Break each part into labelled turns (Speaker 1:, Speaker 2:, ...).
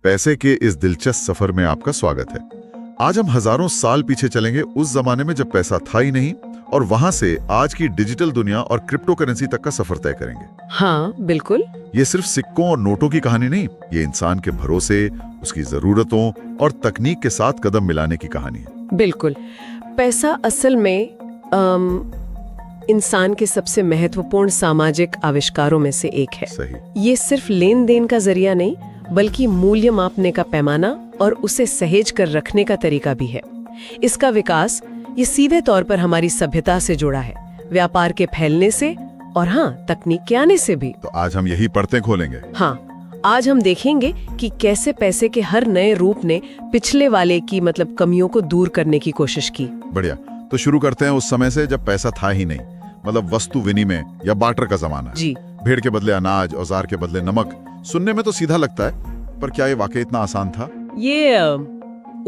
Speaker 1: पैसे के इस दिलचस्प सफर में आपका स्वागत है। आज हम हजारों साल पीछे चलेंगे, उस जमाने में जब पैसा था ही नहीं, और वहां से आज की डिजिटल दुनिया और क्रिप्टो करेंसी तक का सफर तय करेंगे।
Speaker 2: हाँ बिल्कुल।
Speaker 1: ये सिर्फ सिक्कों और नोटों की कहानी नहीं, ये इंसान के भरोसे, उसकी जरूरतों और तकनीक के साथ कदम मिलाने की कहानी है।
Speaker 2: बिल्कुल। पैसा असल में इंसान के सबसे महत्वपूर्ण सामाजिक आविष्कारों में से एक है।
Speaker 1: सही।
Speaker 2: ये सिर्फ लेन देन का जरिया नहीं, बल्कि मूल्य मापने का पैमाना और उसे सहेज कर रखने का तरीका भी है। इसका विकास ये सीधे तौर पर हमारी सभ्यता से जुड़ा है, व्यापार के फैलने से और हाँ, तकनीक के आने से भी।
Speaker 1: तो आज हम यही परतें खोलेंगे।
Speaker 2: हाँ, आज हम देखेंगे कि कैसे पैसे के हर नए रूप ने पिछले वाले की कमियों को दूर करने की कोशिश की।
Speaker 1: बढ़िया, तो शुरू करते हैं उस समय से जब पैसा था ही नहीं, वस्तु विनिमय या बार्टर का जमाना।
Speaker 2: जी।
Speaker 1: भेड़ के बदले अनाज, औजार के बदले नमक। सुनने में तो सीधा लगता है, पर क्या ये वाकई इतना आसान था?
Speaker 2: ये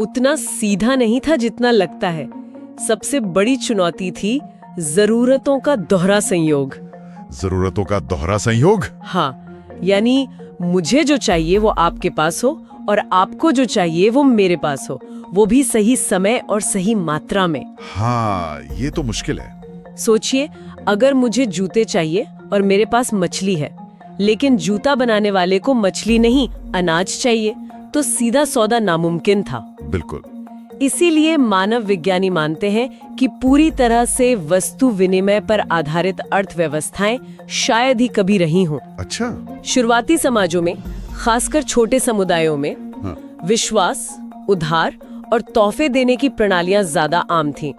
Speaker 2: उतना सीधा नहीं था जितना लगता है। सबसे बड़ी चुनौती थी जरूरतों का दोहरा संयोग।
Speaker 1: जरूरतों का दोहरा संयोग?
Speaker 2: हाँ, यानी मुझे जो चाहिए वो आपके पास हो और आपको जो चाहिए वो मेरे पास हो, वो भी सही समय और सही मात्रा में।
Speaker 1: हाँ, ये तो मुश्किल है।
Speaker 2: सोचिए, अगर मुझे जूते चाहिए और मेरे पास मछली है, लेकिन जूता बनाने वाले को मछली नहीं अनाज चाहिए, तो सीधा सौदा नामुमकिन था।
Speaker 1: बिल्कुल।
Speaker 2: इसीलिए मानव विज्ञानी मानते हैं कि पूरी तरह से वस्तु विनिमय पर आधारित अर्थव्यवस्थाएं शायद ही कभी रही हों।
Speaker 1: अच्छा।
Speaker 2: शुरुआती समाजों में, खासकर छोटे समुदायों में,
Speaker 1: हाँ।
Speaker 2: विश्वास, उधार और तोहफे देने की प्रणालियां ज्यादा आम थीं।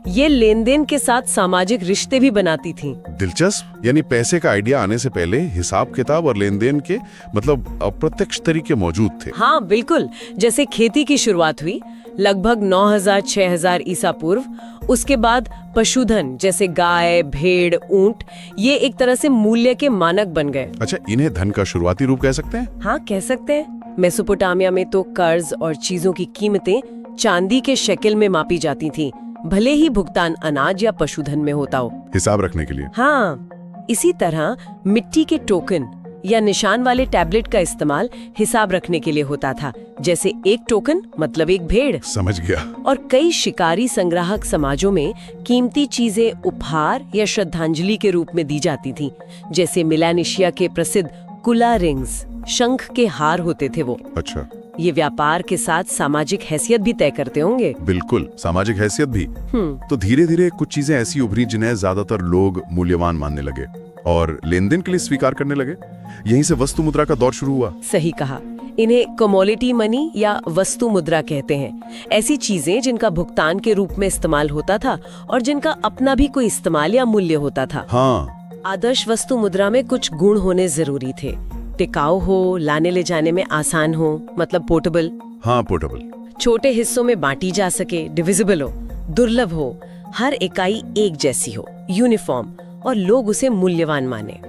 Speaker 2: ये लेन देन के साथ सामाजिक रिश्ते भी बनाती थीं।
Speaker 3: दिलचस्प। यानी पैसे का आइडिया आने से पहले हिसाब किताब और लेन देन के अप्रत्यक्ष तरीके मौजूद थे।
Speaker 2: हाँ बिल्कुल। जैसे खेती की शुरुआत हुई लगभग 9000-6000 ईसा पूर्व। उसके बाद पशुधन जैसे गाय, भेड़, ऊंट, ये एक तरह से मूल्य के मानक बन गए।
Speaker 3: अच्छा, इन्हें धन का शुरुआती रूप कह सकते हैं?
Speaker 2: हाँ, कह सकते हैं। मेसोपोटामिया में तो कर्ज और चीजों की कीमतें चांदी के शक्ल में मापी जाती थीं, भले ही भुगतान अनाज या पशुधन में होता हो।
Speaker 3: हिसाब रखने के लिए।
Speaker 2: हाँ, इसी तरह मिट्टी के टोकन या निशान वाले टैबलेट का इस्तेमाल हिसाब रखने के लिए होता था, जैसे एक टोकन मतलब एक भेड़।
Speaker 3: समझ गया।
Speaker 2: और कई शिकारी संग्राहक समाजों में कीमती चीजें उपहार या श्रद्धांजलि के रूप में दी जाती थीं, जैसे मिलानेशिया के प्रसिद्ध कुला रिंग्स, शंख के हार होते थे वो।
Speaker 3: अच्छा।
Speaker 2: ये व्यापार के साथ सामाजिक हैसियत भी तय करते होंगे।
Speaker 3: बिल्कुल, सामाजिक हैसियत भी। तो धीरे धीरे कुछ चीजें ऐसी उभरी जिन्हें ज्यादातर लोग मूल्यवान मानने लगे और लेन देन के लिए स्वीकार करने लगे। यहीं से वस्तु मुद्रा का दौर शुरू हुआ।
Speaker 2: सही कहा। इन्हें कमोडिटी मनी या वस्तु मुद्रा कहते हैं। ऐसी चीजें जिनका भुगतान के रूप में इस्तेमाल होता था और जिनका अपना भी कोई इस्तेमाल या मूल्य होता था।
Speaker 3: हाँ।
Speaker 2: आदर्श वस्तु मुद्रा में कुछ गुण होने जरूरी थे। टिकाऊ हो, लाने ले जाने में आसान हो, पोर्टेबल।
Speaker 3: हाँ, पोर्टेबल। छोटे
Speaker 2: हिस्सों में बांटी जा सके, डिविजिबल हो, दुर्लभ हो, हर इकाई एक जैसी हो, यूनिफॉर्म, और लोग उसे मूल्यवान माने।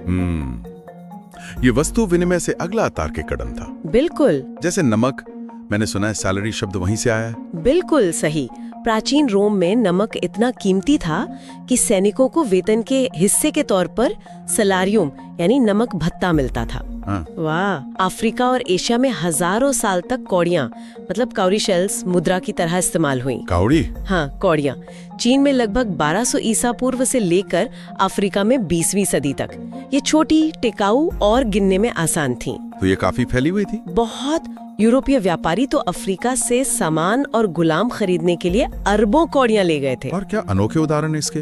Speaker 3: ये वस्तु विनिमय से अगला तार्किक कदम था।
Speaker 2: बिल्कुल।
Speaker 3: जैसे नमक, मैंने सुना है सैलरी शब्द वहीं से आया है।
Speaker 2: बिल्कुल सही। प्राचीन रोम में नमक इतना कीमती था कि सैनिकों को वेतन के हिस्से के तौर पर सलारियम यानी नमक भत्ता मिलता था।
Speaker 3: हाँ।
Speaker 2: वाह। अफ्रीका और एशिया में हजारों साल तक कौड़ियां काउरी शेल्स मुद्रा की तरह इस्तेमाल हुई।
Speaker 3: कौड़ी?
Speaker 2: हाँ, कौड़ियां। चीन में लगभग 1200 ईसा पूर्व से लेकर अफ्रीका में 20वीं सदी तक ये छोटी, टिकाऊ और गिनने में आसान थीं।
Speaker 3: तो ये काफी फैली हुई थी।
Speaker 2: बहुत। यूरोपीय व्यापारी तो अफ्रीका से सामान और गुलाम खरीदने के लिए अरबों कौड़ियां ले गए थे।
Speaker 3: और क्या अनोखे उदाहरण है इसके।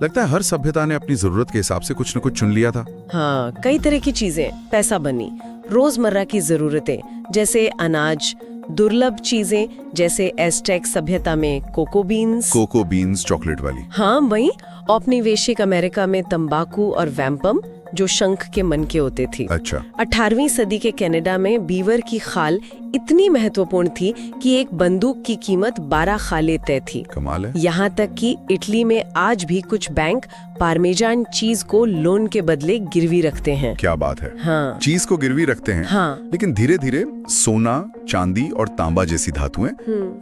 Speaker 3: लगता है हर सभ्यता ने अपनी जरूरत के हिसाब से कुछ न कुछ चुन लिया था।
Speaker 2: हाँ, कई तरह की चीजें पैसा बनी। रोजमर्रा की जरूरतें जैसे अनाज, दुर्लभ चीजें जैसे एज़टेक सभ्यता में कोको बीन्स
Speaker 3: चॉकलेट वाली।
Speaker 2: हाँ वही। औपनिवेशिक अमेरिका में तंबाकू और वैम्पम जो शंख के मन के होते थी।
Speaker 3: अच्छा।
Speaker 2: 18वीं सदी के कनाडा में बीवर की खाल इतनी महत्वपूर्ण थी कि एक बंदूक की कीमत 12 खालें तय थी।
Speaker 3: कमाल है।
Speaker 2: यहाँ तक कि इटली में आज भी कुछ बैंक पार्मेजान चीज को लोन के बदले गिरवी रखते हैं।
Speaker 3: क्या बात है।
Speaker 2: हाँ।
Speaker 3: चीज को गिरवी रखते हैं।
Speaker 2: हाँ।
Speaker 3: लेकिन धीरे धीरे सोना, चांदी और तांबा जैसी धातुएं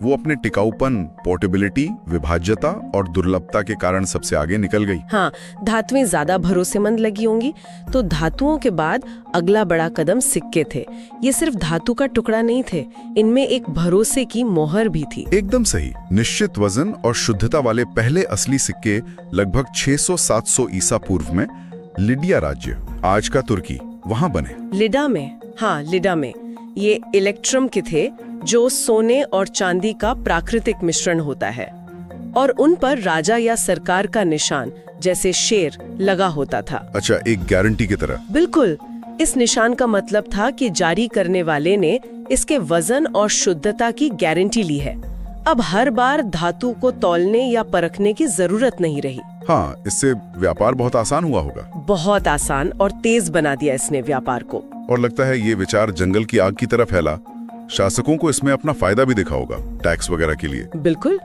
Speaker 3: वो अपने टिकाऊपन, पोर्टेबिलिटी, विभाज्यता और दुर्लभता के कारण सबसे आगे निकल गई।
Speaker 2: हाँ, धातुएं ज्यादा भरोसेमंद लगी होंगी तो धातुओं के बाद अगला बड़ा कदम सिक्के थे। ये सिर्फ धातु का टुकड़ा नहीं थे, इनमें एक भरोसे की मोहर भी थी।
Speaker 3: एकदम सही। निश्चित वजन और शुद्धता वाले पहले असली सिक्के लगभग 600-700 ईसा पूर्व में लिडिया राज्य, आज का तुर्की, वहां बने।
Speaker 2: लिडा में, हाँ लिडा में, ये इलेक्ट्रम के थे जो सोने और चांदी का प्राकृतिक मिश्रण होता है, और उन पर राजा या सरकार का निशान जैसे शेर लगा होता था।
Speaker 3: अच्छा, एक गारंटी की तरह।
Speaker 2: बिल्कुल। इस निशान का मतलब था कि जारी करने वाले ने इसके वजन और शुद्धता की गारंटी ली है। अब हर बार धातु को तौलने या परखने की जरूरत नहीं रही।
Speaker 3: हाँ, इससे व्यापार बहुत आसान हुआ होगा।
Speaker 2: बहुत आसान और तेज बना दिया इसने व्यापार को।
Speaker 3: और लगता है ये विचार जंगल की आग की तरह फैला। शासकों को इसमें अपना फायदा भी दिखा होगा, टैक्स वगैरह के लिए।
Speaker 2: बिल्कुल।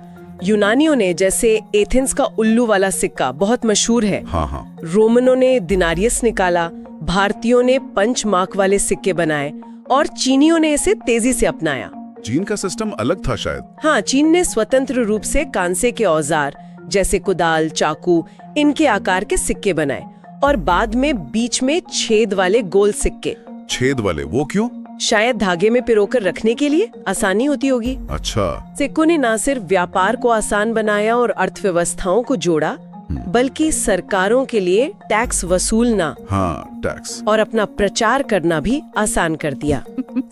Speaker 2: यूनानियों ने, जैसे एथेंस का उल्लू वाला सिक्का बहुत मशहूर है।
Speaker 3: हाँ।
Speaker 2: रोमनों ने दिनारियस निकाला, भारतीयों ने पंच मार्क वाले सिक्के बनाए, और चीनियों ने इसे तेजी से अपनाया।
Speaker 3: चीन का सिस्टम अलग था शायद।
Speaker 2: हाँ, चीन ने स्वतंत्र रूप से कांसे के औजार जैसे कुदाल, चाकू, इनके आकार के सिक्के बनाए, और बाद में बीच में छेद वाले गोल सिक्के।
Speaker 3: छेद वाले, वो क्यों?
Speaker 2: शायद धागे में पिरोकर रखने के लिए आसानी होती होगी।
Speaker 3: अच्छा।
Speaker 2: सिक्कों ने न सिर्फ व्यापार को आसान बनाया और अर्थव्यवस्थाओं को जोड़ा, बल्कि सरकारों के लिए टैक्स वसूलना,
Speaker 3: हाँ, टैक्स,
Speaker 2: और अपना प्रचार करना भी आसान कर दिया।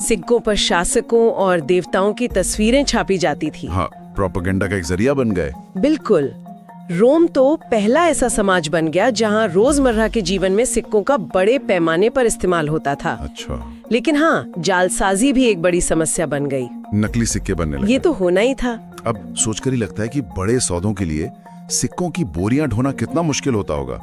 Speaker 2: सिक्कों पर शासकों और देवताओं की तस्वीरें छापी जाती थी।
Speaker 3: हाँ, प्रोपेगेंडा का एक जरिया बन गए।
Speaker 2: बिल्कुल। रोम तो पहला ऐसा समाज बन गया जहां रोजमर्रा के जीवन में सिक्कों का बड़े पैमाने पर इस्तेमाल होता था।
Speaker 3: अच्छा।
Speaker 2: लेकिन हाँ, जालसाजी भी एक बड़ी समस्या बन गई।
Speaker 3: नकली सिक्के बनने लगे।
Speaker 2: ये तो होना ही था।
Speaker 3: अब सोचकर ही लगता है कि बड़े सौदों के लिए सिक्कों की बोरियां ढोना कितना मुश्किल होता होगा।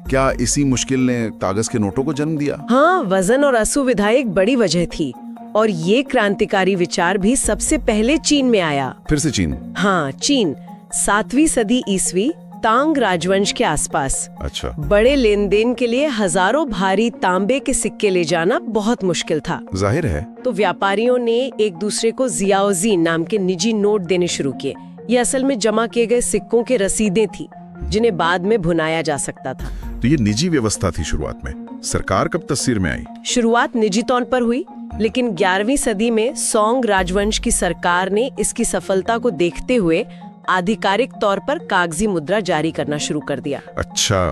Speaker 3: क्या इसी मुश्किल ने कागज के नोटों को जन्म दिया?
Speaker 2: हाँ, वजन और असुविधा एक बड़ी वजह थी, और ये क्रांतिकारी विचार भी सबसे पहले चीन में आया।
Speaker 3: फिर से चीन?
Speaker 2: हाँ, चीन 7वीं सदी ईस्वी, तांग राजवंश के आसपास।
Speaker 3: अच्छा।
Speaker 2: बड़े लेन देन के लिए हजारों भारी तांबे के सिक्के ले जाना बहुत मुश्किल था।
Speaker 3: जाहिर है।
Speaker 2: तो व्यापारियों ने एक दूसरे को जियाओजी नाम के निजी नोट देने शुरू किए। ये असल में जमा किए गए सिक्कों के रसीदें थी, जिन्हें बाद में भुनाया जा सकता था।
Speaker 3: तो ये निजी व्यवस्था थी शुरुआत में। सरकार कब तस्वीर में आई?
Speaker 2: शुरुआत निजी तौर पर हुई, लेकिन 11वीं सदी में सोंग राजवंश की सरकार ने इसकी सफलता को देखते हुए आधिकारिक तौर पर कागजी मुद्रा जारी करना शुरू कर दिया।
Speaker 3: अच्छा,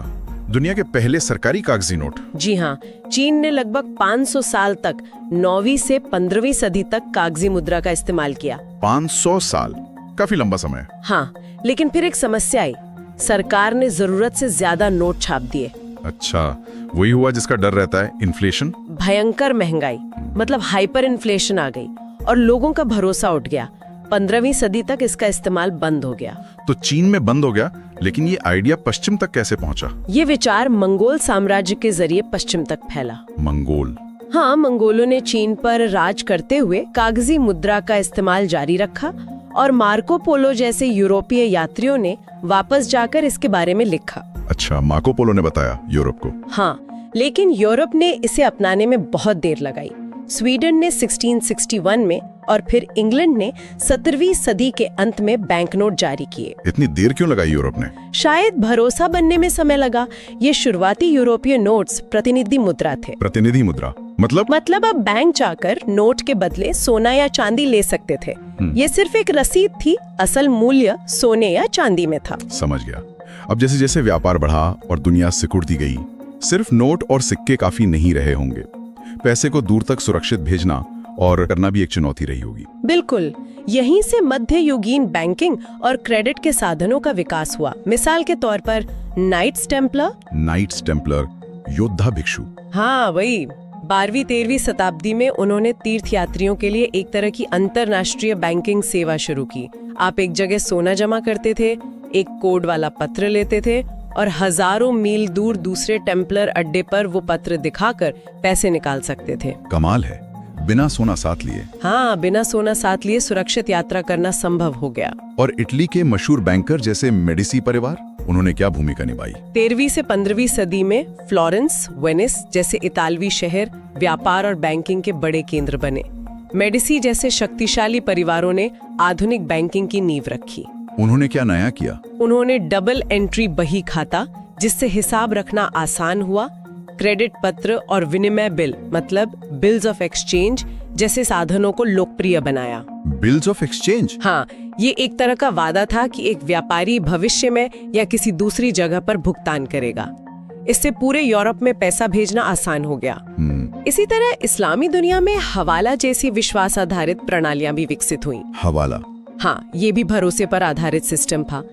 Speaker 3: दुनिया के पहले सरकारी कागजी नोट?
Speaker 2: जी हाँ, चीन ने लगभग 500 साल तक 9वीं से 15वीं सदी तक कागजी मुद्रा का इस्तेमाल किया।
Speaker 3: 500 साल, काफी लंबा समय।
Speaker 2: हाँ, लेकिन फिर एक समस्या आई। सरकार ने जरूरत से ज्यादा नोट छाप दिए।
Speaker 3: अच्छा, वही हुआ जिसका डर रहता है, इन्फ्लेशन।
Speaker 2: भयंकर महंगाई, मतलब हाइपर इन्फ्लेशन आ गई, और लोगों का भरोसा उठ गया। 15वीं सदी तक इसका इस्तेमाल बंद हो गया।
Speaker 3: तो चीन में बंद हो गया, लेकिन ये आइडिया पश्चिम तक कैसे पहुंचा?
Speaker 2: ये विचार मंगोल साम्राज्य के जरिए पश्चिम तक फैला।
Speaker 3: मंगोल?
Speaker 2: हाँ, मंगोलों ने चीन पर राज करते हुए कागजी मुद्रा का इस्तेमाल जारी रखा, और मार्को पोलो जैसे यूरोपीय यात्रियों ने वापस जाकर इसके बारे में लिखा।
Speaker 3: अच्छा, मार्को पोलो ने बताया यूरोप को?
Speaker 2: हाँ, लेकिन यूरोप ने इसे अपनाने में बहुत देर लगाई। स्वीडन ने 1661 में, और फिर इंग्लैंड ने 17वीं सदी के अंत में बैंकनोट जारी किए।
Speaker 3: इतनी देर क्यों लगाई यूरोप ने?
Speaker 2: शायद भरोसा बनने में समय लगा। ये शुरुआती यूरोपीय नोट्स प्रतिनिधि मुद्रा थे।
Speaker 3: प्रतिनिधि मुद्रा
Speaker 2: मतलब अब बैंक जाकर नोट के बदले सोना या चांदी ले सकते थे। ये सिर्फ एक रसीद थी, असल मूल्य सोने या चांदी में था।
Speaker 3: समझ गया। अब जैसे जैसे व्यापार बढ़ा और दुनिया सिकुड़ती गई, सिर्फ नोट और सिक्के काफी नहीं रहे होंगे। पैसे को दूर तक सुरक्षित भेजना और करना भी एक चुनौती रही होगी।
Speaker 2: बिल्कुल। यहीं से मध्य युगीन बैंकिंग और क्रेडिट के साधनों का विकास हुआ। मिसाल के तौर पर नाइट्स टेम्पलर, योद्धा भिक्षु। हाँ, वही। 12वीं-13वीं शताब्दी में उन्होंने तीर्थयात्रियों के लिए एक तरह की अंतरराष्ट्रीय बैंकिंग सेवा शुरू की। आप एक जगह सोना जमा करते थे, एक कोड वाला पत्र लेते थे, और हजारों मील दूर दूसरे टेम्पलर अड्डे पर वो पत्र दिखाकर पैसे निकाल सकते थे।
Speaker 3: कमाल है, बिना सोना साथ लिए।
Speaker 2: हाँ, बिना सोना साथ लिए सुरक्षित यात्रा करना संभव हो गया।
Speaker 3: और इटली के मशहूर बैंकर जैसे मेडिसी परिवार, उन्होंने क्या भूमिका निभाई?
Speaker 2: 13वीं से 15वीं सदी में फ्लोरेंस, वेनिस जैसे इतालवी शहर व्यापार और बैंकिंग के बड़े केंद्र बने। मेडिसी जैसे शक्तिशाली परिवारों ने आधुनिक बैंकिंग की नींव रखी।
Speaker 3: उन्होंने क्या नया किया?
Speaker 2: उन्होंने डबल एंट्री बही खाता, जिससे हिसाब रखना आसान हुआ, क्रेडिट पत्र और विनिमय बिल मतलब बिल्स ऑफ एक्सचेंज जैसे साधनों को लोकप्रिय बनाया।
Speaker 3: Bills of exchange?
Speaker 2: हाँ, ये एक तरह का वादा था कि एक व्यापारी भविष्य में या किसी दूसरी जगह पर भुगतान करेगा। इससे पूरे यूरोप में पैसा भेजना आसान हो गया। इसी तरह इस्लामी दुनिया में हवाला जैसी विश्वास आधारित प्रणालियां भी विकसित हुई।
Speaker 3: हवाला?
Speaker 2: हाँ, ये भी भरोसे पर आधारित सिस्टम था।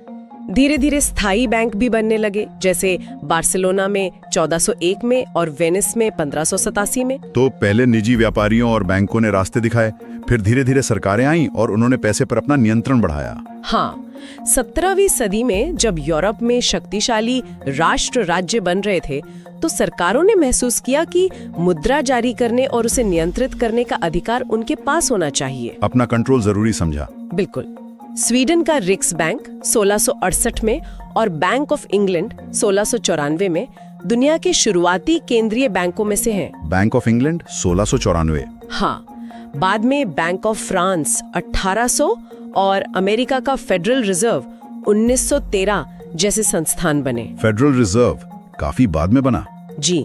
Speaker 2: धीरे धीरे स्थायी बैंक भी बनने लगे, जैसे बार्सिलोना में 1401 में और वेनिस में 1587 में।
Speaker 3: तो पहले निजी व्यापारियों और बैंकों ने रास्ते दिखाए, फिर धीरे धीरे सरकारें आईं और उन्होंने पैसे पर अपना नियंत्रण बढ़ाया।
Speaker 2: हाँ, 17वीं सदी में जब यूरोप में शक्तिशाली राष्ट्र राज्य बन रहे थे, तो सरकारों ने महसूस किया कि मुद्रा जारी करने और उसे नियंत्रित करने का अधिकार उनके पास होना चाहिए।
Speaker 3: अपना कंट्रोल जरूरी समझा।
Speaker 2: बिल्कुल। स्वीडन का रिक्स बैंक 1668 में और बैंक ऑफ इंग्लैंड 1694 में दुनिया के शुरुआती केंद्रीय बैंकों में से हैं।
Speaker 3: Bank of England 1694?
Speaker 2: हाँ, बाद में बैंक ऑफ फ्रांस 1800 और अमेरिका का फेडरल रिजर्व 1913 जैसे संस्थान बने।
Speaker 3: फेडरल रिजर्व काफी बाद में बना?
Speaker 2: जी।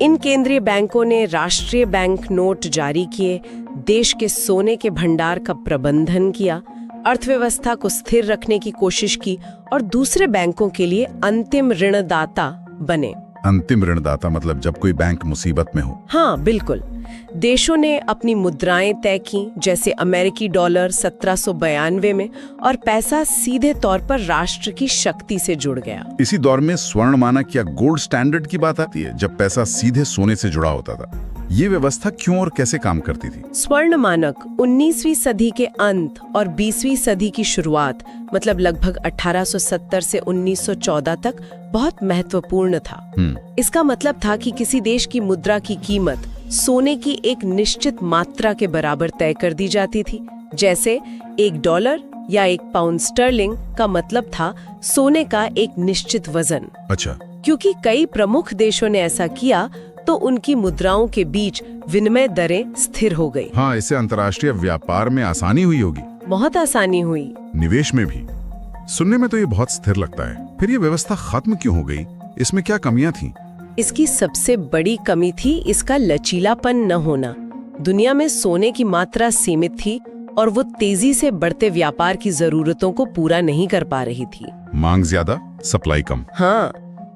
Speaker 2: इन केंद्रीय बैंकों ने राष्ट्रीय बैंक नोट जारी किए, देश के सोने के भंडार का प्रबंधन किया, अर्थव्यवस्था को स्थिर रखने की कोशिश की और दूसरे बैंकों के लिए अंतिम ऋणदाता बने।
Speaker 3: अंतिम ऋणदाता मतलब जब कोई बैंक मुसीबत में हो?
Speaker 2: हाँ, बिल्कुल। देशों ने अपनी मुद्राएं तय की, जैसे अमेरिकी डॉलर 1792 में, और पैसा सीधे तौर पर राष्ट्र की शक्ति से जुड़ गया।
Speaker 3: इसी दौर में स्वर्ण मानक या गोल्ड स्टैंडर्ड की बात आती है, जब पैसा सीधे सोने से जुड़ा होता था। ये व्यवस्था क्यों और कैसे काम करती थी?
Speaker 2: स्वर्ण मानक 19वीं सदी के अंत और 20वीं सदी की शुरुआत, मतलब लगभग 1870 से 1914 तक बहुत महत्वपूर्ण था। इसका मतलब था कि किसी देश की मुद्रा की कीमत सोने की एक निश्चित मात्रा के बराबर तय कर दी जाती थी। जैसे $1 या £1 स्टर्लिंग का मतलब था सोने का एक निश्चित वजन।
Speaker 3: अच्छा।
Speaker 2: क्योंकि कई प्रमुख देशों ने ऐसा किया, तो उनकी मुद्राओं के बीच विनिमय दरें स्थिर हो गई।
Speaker 3: हाँ, इससे अंतर्राष्ट्रीय व्यापार में आसानी हुई होगी।
Speaker 2: बहुत आसानी हुई।
Speaker 3: निवेश में भी। सुनने में तो ये बहुत स्थिर लगता है। फिर ये व्यवस्था खत्म क्यों हो गई? इसमें क्या कमियां थीं?
Speaker 2: इसकी सबसे बड़ी कमी थी इसका लचीलापन न होना। दुनिया में सोने की मात्रा सीमित थी और वो तेजी से बढ़ते व्यापार की जरूरतों को पूरा नहीं कर पा रही थी।
Speaker 3: मांग ज्यादा, सप्लाई कम।
Speaker 2: हाँ,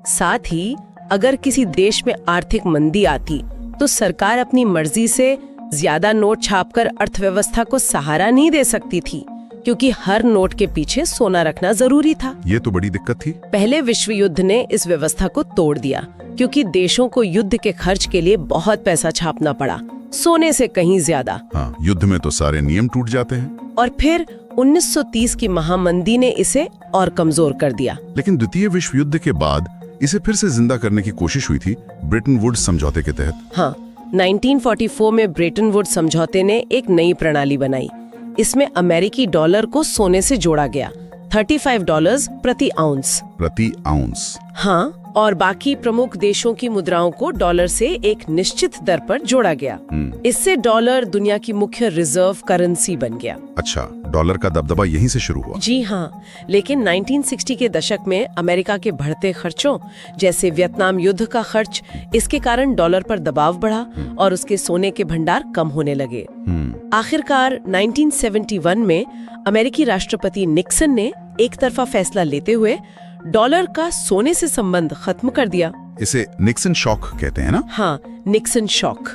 Speaker 2: साथ ही अगर किसी देश में आर्थिक मंदी आती, तो सरकार अपनी मर्जी से ज्यादा नोट छापकर अर्थव्यवस्था को सहारा नहीं दे सकती थी, क्योंकि हर नोट के पीछे सोना रखना जरूरी था।
Speaker 3: ये तो बड़ी दिक्कत थी।
Speaker 2: पहले विश्व युद्ध ने इस व्यवस्था को तोड़ दिया, क्योंकि देशों को युद्ध के खर्च के लिए बहुत पैसा छापना पड़ा, सोने से कहीं ज्यादा।
Speaker 3: हाँ, युद्ध में तो सारे नियम टूट जाते हैं।
Speaker 2: और फिर 1930 की महामंदी ने इसे और कमजोर कर दिया।
Speaker 3: लेकिन द्वितीय विश्व युद्ध के बाद इसे फिर से जिंदा करने की कोशिश हुई थी ब्रेटन वुड्स समझौते के तहत।
Speaker 2: हाँ, 1944 में ब्रेटन वुड्स समझौते ने एक नई प्रणाली बनाई। इसमें अमेरिकी डॉलर को सोने से जोड़ा गया, $35 प्रति आउंस।
Speaker 3: प्रति आउंस?
Speaker 2: हाँ, और बाकी प्रमुख देशों की मुद्राओं को डॉलर से एक निश्चित दर पर जोड़ा गया। इससे डॉलर दुनिया की मुख्य रिजर्व करेंसी बन गया।
Speaker 3: अच्छा, डॉलर का दबदबा यहीं से शुरू हुआ?
Speaker 2: जी हाँ, लेकिन 1960 के दशक में अमेरिका के बढ़ते खर्चों, जैसे वियतनाम युद्ध का खर्च, इसके कारण डॉलर पर दबाव बढ़ा और उसके सोने के भंडार कम होने लगे। आखिरकार 1971 में अमेरिकी राष्ट्रपति निक्सन ने एक तरफा फैसला लेते हुए डॉलर का सोने से संबंध खत्म कर दिया।
Speaker 3: इसे निक्सन शॉक कहते हैं ना?
Speaker 2: हाँ, निक्सन शॉक।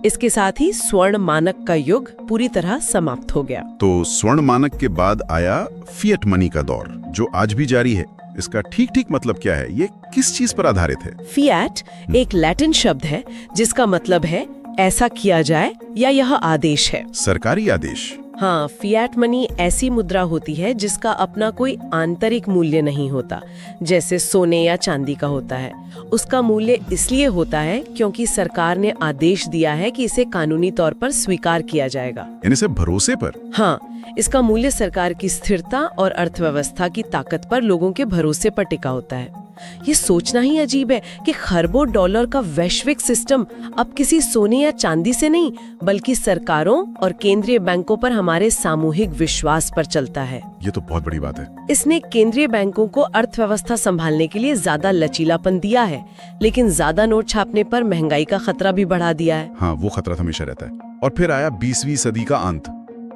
Speaker 2: इसके साथ ही स्वर्ण मानक का युग पूरी तरह समाप्त हो गया।
Speaker 3: तो स्वर्ण मानक के बाद आया फिएट मनी का दौर, जो आज भी जारी है। इसका ठीक ठीक मतलब क्या है? ये किस चीज पर आधारित है?
Speaker 2: फिएट एक लैटिन शब्द है जिसका मतलब है ऐसा किया जाए या यह आदेश है।
Speaker 3: सरकारी आदेश?
Speaker 2: हाँ, फिएट मनी ऐसी मुद्रा होती है जिसका अपना कोई आंतरिक मूल्य नहीं होता, जैसे सोने या चांदी का होता है। उसका मूल्य इसलिए होता है क्योंकि सरकार ने आदेश दिया है कि इसे कानूनी तौर पर स्वीकार किया जाएगा।
Speaker 3: यानी सिर्फ भरोसे पर?
Speaker 2: हाँ, इसका मूल्य सरकार की स्थिरता और अर्थव्यवस्था की ताकत पर लोगों के भरोसे पर टिका होता है। ये सोचना ही अजीब है कि खरबों डॉलर का वैश्विक सिस्टम अब किसी सोने या चांदी से नहीं बल्कि सरकारों और केंद्रीय बैंकों पर हमारे सामूहिक विश्वास पर चलता है।
Speaker 3: ये तो बहुत बड़ी बात है।
Speaker 2: इसने केंद्रीय बैंकों को अर्थव्यवस्था संभालने के लिए ज्यादा लचीलापन दिया है, लेकिन ज्यादा नोट छापने पर महंगाई का खतरा भी बढ़ा दिया है।
Speaker 3: हाँ, वो खतरा हमेशा रहता है। और फिर आया 20वीं सदी का अंत,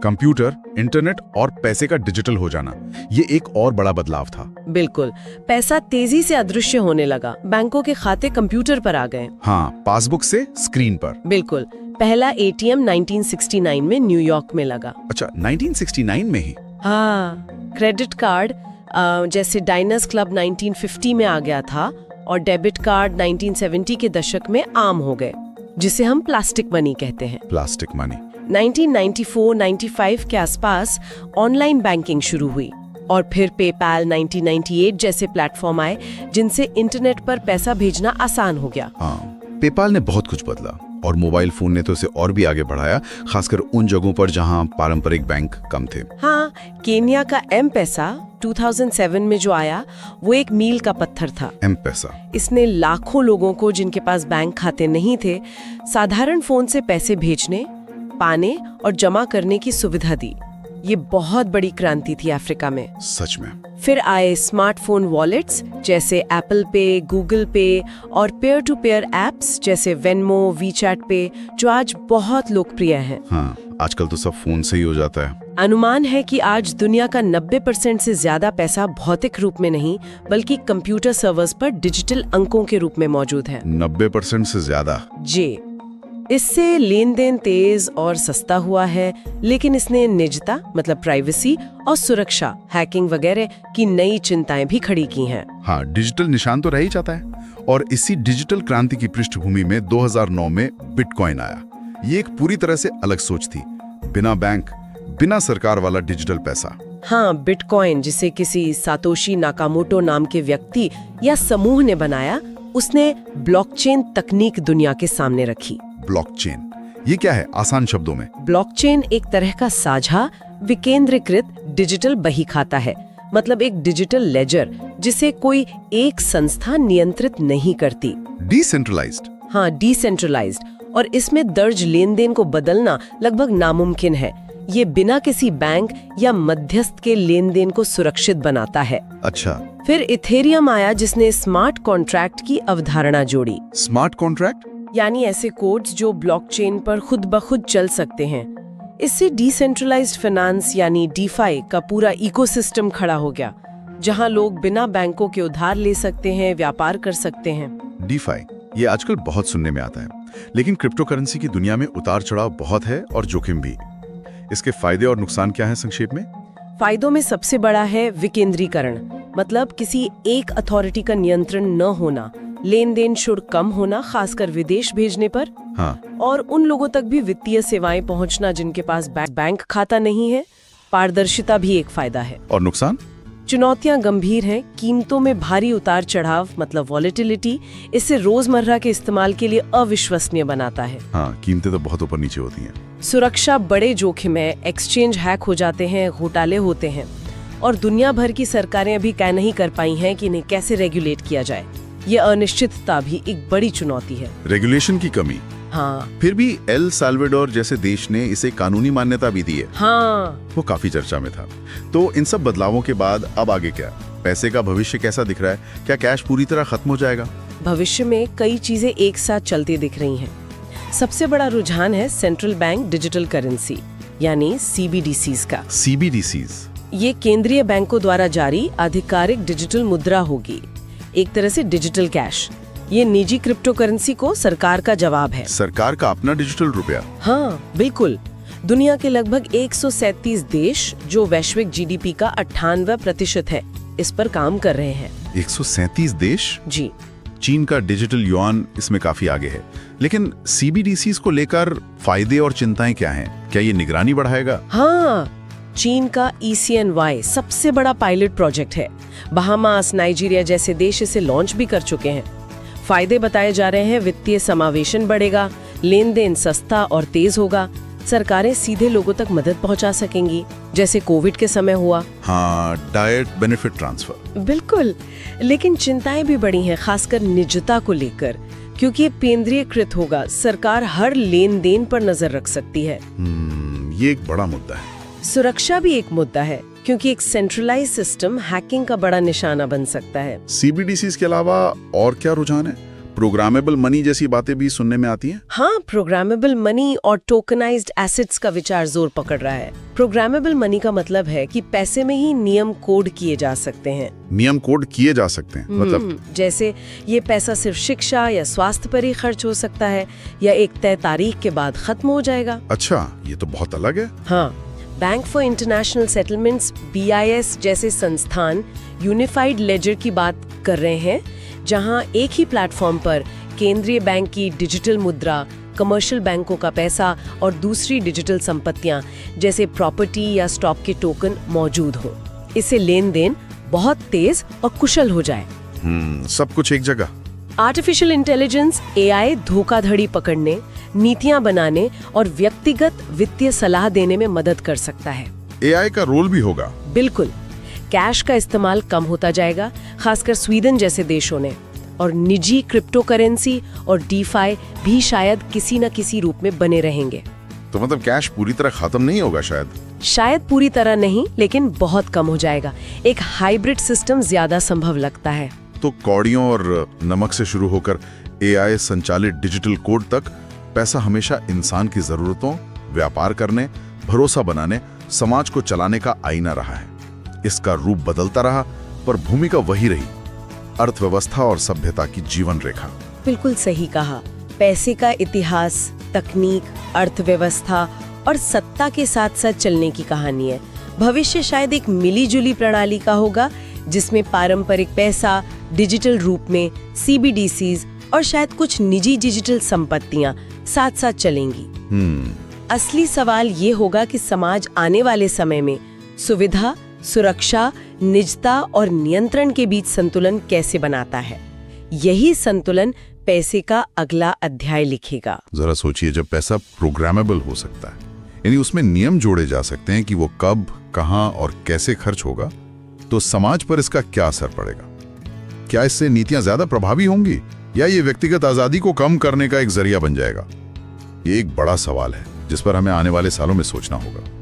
Speaker 3: कंप्यूटर, इंटरनेट और पैसे का डिजिटल हो जाना। ये एक और बड़ा बदलाव था।
Speaker 2: बिल्कुल, पैसा तेजी से अदृश्य होने लगा। बैंकों के खाते कंप्यूटर पर आ गए।
Speaker 3: हाँ, पासबुक से स्क्रीन पर।
Speaker 2: बिल्कुल, पहला एटीएम 1969 में न्यूयॉर्क में लगा।
Speaker 3: अच्छा, 1969 में ही?
Speaker 2: हाँ, क्रेडिट कार्ड जैसे डाइनर्स क्लब 1950 में आ गया था और डेबिट कार्ड 1970 के दशक में आम हो गए, जिसे हम प्लास्टिक मनी कहते हैं।
Speaker 3: Plastic money.
Speaker 2: 1994-95 के आसपास ऑनलाइन बैंकिंग शुरू हुई और फिर पेपैल 1998 जैसे प्लेटफॉर्म आए जिनसे इंटरनेट पर पैसा भेजना आसान हो गया।
Speaker 3: हाँ, पेपाल ने बहुत कुछ बदला और मोबाइल फोन ने तो इसे और भी आगे बढ़ाया, खासकर उन जगहों पर जहां पारंपरिक बैंक कम थे।
Speaker 2: हाँ, केन्या का एम-पैसा 2007 में जो आया वो एक मील का पत्थर था।
Speaker 3: एम-पैसा
Speaker 2: इसने लाखों लोगों को जिनके पास बैंक खाते नहीं थे साधारण फोन से पैसे भेजने, पाने और जमा करने की सुविधा दी। ये बहुत बड़ी क्रांति थी अफ्रीका में।
Speaker 3: सच में।
Speaker 2: फिर आए स्मार्टफोन वॉलेट्स जैसे एप्पल पे, गूगल पे और पेयर टू पेयर एप्स जैसे वेनमो, वीचैट पे, जो आज बहुत लोकप्रिय हैं।
Speaker 3: हाँ, आजकल तो सब फोन से ही हो जाता है।
Speaker 2: अनुमान है कि आज दुनिया का 90% से ज्यादा पैसा भौतिक रूप में नहीं बल्कि कंप्यूटर सर्वर्स पर डिजिटल अंकों के रूप में मौजूद है।
Speaker 3: 90% से ज्यादा?
Speaker 2: जी। इससे लेन देन तेज और सस्ता हुआ है, लेकिन इसने निजता मतलब प्राइवेसी और सुरक्षा, हैकिंग वगैरह की नई चिंताएं भी खड़ी की हैं।
Speaker 3: हाँ, डिजिटल निशान तो रह ही जाता है। और इसी डिजिटल क्रांति की पृष्ठभूमि में 2009 में बिटकॉइन आया। ये एक पूरी तरह से अलग सोच थी, बिना बैंक, बिना सरकार वाला डिजिटल पैसा।
Speaker 2: हाँ, बिटकॉइन जिसे किसी सातोशी नाकामोटो नाम के व्यक्ति या समूह ने बनाया, उसने ब्लॉकचेन तकनीक दुनिया के सामने रखी।
Speaker 3: ब्लॉकचेन, ये क्या है आसान शब्दों में?
Speaker 2: ब्लॉकचेन एक तरह का साझा विकेंद्रीकृत डिजिटल बही खाता है, मतलब एक डिजिटल लेजर जिसे कोई एक संस्था नियंत्रित नहीं करती।
Speaker 3: डिसेंट्रलाइज्ड?
Speaker 2: हाँ, डिसेंट्रलाइज्ड। और इसमें दर्ज लेन देन को बदलना लगभग नामुमकिन है। ये बिना किसी बैंक या मध्यस्थ के लेन देन को सुरक्षित बनाता है।
Speaker 3: अच्छा।
Speaker 2: फिर इथेरियम आया जिसने स्मार्ट कॉन्ट्रैक्ट की अवधारणा जोड़ी।
Speaker 3: स्मार्ट कॉन्ट्रैक्ट
Speaker 2: यानी ऐसे कोड्स जो ब्लॉकचेन पर खुद ब खुद चल सकते हैं। इससे डिसेंट्रलाइज्ड फाइनेंस यानी डीफाई का पूरा इकोसिस्टम खड़ा हो गया, जहां लोग बिना बैंकों के उधार ले सकते हैं, व्यापार कर सकते हैं।
Speaker 3: डीफाई, ये आजकल बहुत सुनने में आता है, लेकिन क्रिप्टो करेंसी की दुनिया में उतार चढ़ाव बहुत है और जोखिम भी। इसके फायदे और नुकसान क्या हैं संक्षेप में?
Speaker 2: फायदों में सबसे बड़ा है विकेंद्रीकरण, मतलब किसी एक अथॉरिटी का नियंत्रण न होना, लेन देन शुल्क कम होना, खासकर विदेश भेजने पर।
Speaker 3: हाँ।
Speaker 2: और उन लोगों तक भी वित्तीय सेवाएं पहुंचना जिनके पास बैंक खाता नहीं है। पारदर्शिता भी एक फायदा है।
Speaker 3: और नुकसान?
Speaker 2: चुनौतियां गंभीर हैं। कीमतों में भारी उतार चढ़ाव मतलब वॉलेटिलिटी इससे रोजमर्रा के इस्तेमाल के लिए अविश्वसनीय बनाता है।
Speaker 3: हाँ, कीमतें तो बहुत ऊपर नीचे होती हैं।
Speaker 2: सुरक्षा बड़े जोखिम है, एक्सचेंज हैक हो जाते हैं, घोटाले होते हैं और दुनिया भर की सरकारें अभी तय नहीं कर पाई हैं कि इन्हें कैसे रेगुलेट किया जाए। ये अनिश्चितता भी एक बड़ी चुनौती है।
Speaker 3: रेगुलेशन की कमी।
Speaker 2: हाँ।
Speaker 3: फिर भी एल साल्वाडोर जैसे देश ने इसे कानूनी मान्यता भी दी है।
Speaker 2: हाँ,
Speaker 3: वो काफी चर्चा में था। तो इन सब बदलावों के बाद अब आगे क्या? पैसे का भविष्य कैसा दिख रहा है? क्या कैश पूरी तरह खत्म हो जाएगा?
Speaker 2: भविष्य में कई चीजें एक साथ चलती दिख रही हैं। सबसे बड़ा रुझान है सेंट्रल बैंक डिजिटल करेंसी यानी CBDCs का।
Speaker 3: CBDCs?
Speaker 2: ये केंद्रीय बैंकों द्वारा जारी आधिकारिक डिजिटल मुद्रा होगी, एक तरह से डिजिटल कैश। ये निजी क्रिप्टो करेंसी को सरकार का जवाब है।
Speaker 3: सरकार का अपना डिजिटल रुपया?
Speaker 2: हाँ, बिल्कुल। दुनिया के लगभग 137 देश जो वैश्विक GDP का 98% है, इस पर काम कर रहे हैं।
Speaker 3: 137 देश?
Speaker 2: जी।
Speaker 3: चीन का डिजिटल युआन इसमें काफी आगे है। लेकिन CBDCs को लेकर फायदे और चिंताएं क्या हैं? क्या ये निगरानी बढ़ाएगा?
Speaker 2: हाँ, चीन का ECNY सबसे बड़ा पायलट प्रोजेक्ट है। बहामास, नाइजीरिया जैसे देश इसे लॉन्च भी कर चुके हैं। फायदे बताए जा रहे हैं, वित्तीय समावेशन बढ़ेगा, लेन देन सस्ता और तेज होगा, सरकारें सीधे लोगों तक मदद पहुंचा सकेंगी, जैसे कोविड के समय हुआ।
Speaker 3: हाँ, डायरेक्ट बेनिफिट ट्रांसफर।
Speaker 2: बिल्कुल, लेकिन चिंताएं भी बढ़ी हैं, खासकर निजता को लेकर, क्योंकि ये केंद्रीयकृत होगा। सरकार हर लेन देन पर नजर रख सकती है।
Speaker 3: ये एक बड़ा मुद्दा है।
Speaker 2: सुरक्षा भी एक मुद्दा है, क्योंकि एक सेंट्रलाइज सिस्टम हैकिंग का बड़ा निशाना बन सकता है।
Speaker 3: CBDCs के अलावा और क्या रुझान है? प्रोग्रामेबल मनी जैसी बातें भी सुनने में आती हैं।
Speaker 2: हाँ, प्रोग्रामेबल मनी और टोकनाइज्ड एसेट्स का विचार जोर पकड़ रहा है। प्रोग्रामेबल मनी का मतलब है कि पैसे में ही नियम कोड किए जा सकते हैं।
Speaker 3: नियम कोड किए जा सकते हैं मतलब?
Speaker 2: जैसे ये पैसा सिर्फ शिक्षा या स्वास्थ्य पर ही खर्च हो सकता है, या एक तय तारीख के बाद खत्म हो जाएगा।
Speaker 3: अच्छा, ये तो बहुत अलग है।
Speaker 2: हाँ, bank for international settlements BIS जैसे संस्थान यूनिफाइड लेजर की बात कर रहे हैं, जहां एक ही प्लेटफॉर्म पर केंद्रीय बैंक की डिजिटल मुद्रा, कमर्शियल बैंकों का पैसा और दूसरी डिजिटल संपत्तियां जैसे प्रॉपर्टी या स्टॉक के टोकन मौजूद हो। इससे लेन देन बहुत तेज और कुशल हो जाए।
Speaker 3: सब कुछ एक जगह।
Speaker 2: आर्टिफिशियल इंटेलिजेंस AI धोखाधड़ी पकड़ने, नीतियां बनाने और व्यक्तिगत वित्तीय सलाह देने में मदद कर सकता है।
Speaker 3: AI का रोल भी होगा।
Speaker 2: बिल्कुल, कैश का इस्तेमाल कम होता जाएगा, खासकर स्वीडन जैसे देशों ने, और निजी क्रिप्टो करेंसी और DeFi भी शायद किसी न किसी रूप में बने रहेंगे।
Speaker 3: तो मतलब कैश पूरी तरह खत्म नहीं होगा
Speaker 2: शायद पूरी तरह नहीं, लेकिन बहुत कम हो जाएगा। एक हाइब्रिड सिस्टम ज्यादा संभव लगता है।
Speaker 3: तो कौड़ियों और नमक से शुरू होकर AI संचालित डिजिटल कोड तक पैसा हमेशा इंसान की जरूरतों, व्यापार करने, भरोसा बनाने, समाज को चलाने का आईना रहा है। इसका रूप बदलता रहा, पर भूमिका वही रही, अर्थव्यवस्था और सभ्यता की जीवन रेखा।
Speaker 2: बिल्कुल सही कहा। पैसे का इतिहास, तकनीक, अर्थव्यवस्था और सत्ता के साथ साथ चलने की कहानी है। भविष्य शायद एक मिली-जुली प्रणाली का होगा, जिसमें पारंपरिक पैसा डिजिटल रूप में, CBDCs और शायद कुछ निजी डिजिटल संपत्तियां साथ साथ चलेंगी। असली सवाल ये होगा कि समाज आने वाले समय में सुविधा, सुरक्षा, निजता और नियंत्रण के बीच संतुलन कैसे बनाता है। यही संतुलन पैसे का अगला अध्याय लिखेगा।
Speaker 3: जरा सोचिए, जब पैसा प्रोग्रामेबल हो सकता है, यानी उसमें नियम जोड़े जा सकते हैं कि वो कब, कहां और कैसे खर्च होगा, तो समाज पर इसका क्या असर पड़ेगा? क्या इससे नीतियां ज्यादा प्रभावी होंगी, या ये व्यक्तिगत आजादी को कम करने का एक जरिया बन जाएगा? ये एक बड़ा सवाल है जिस पर हमें आने वाले सालों में सोचना होगा।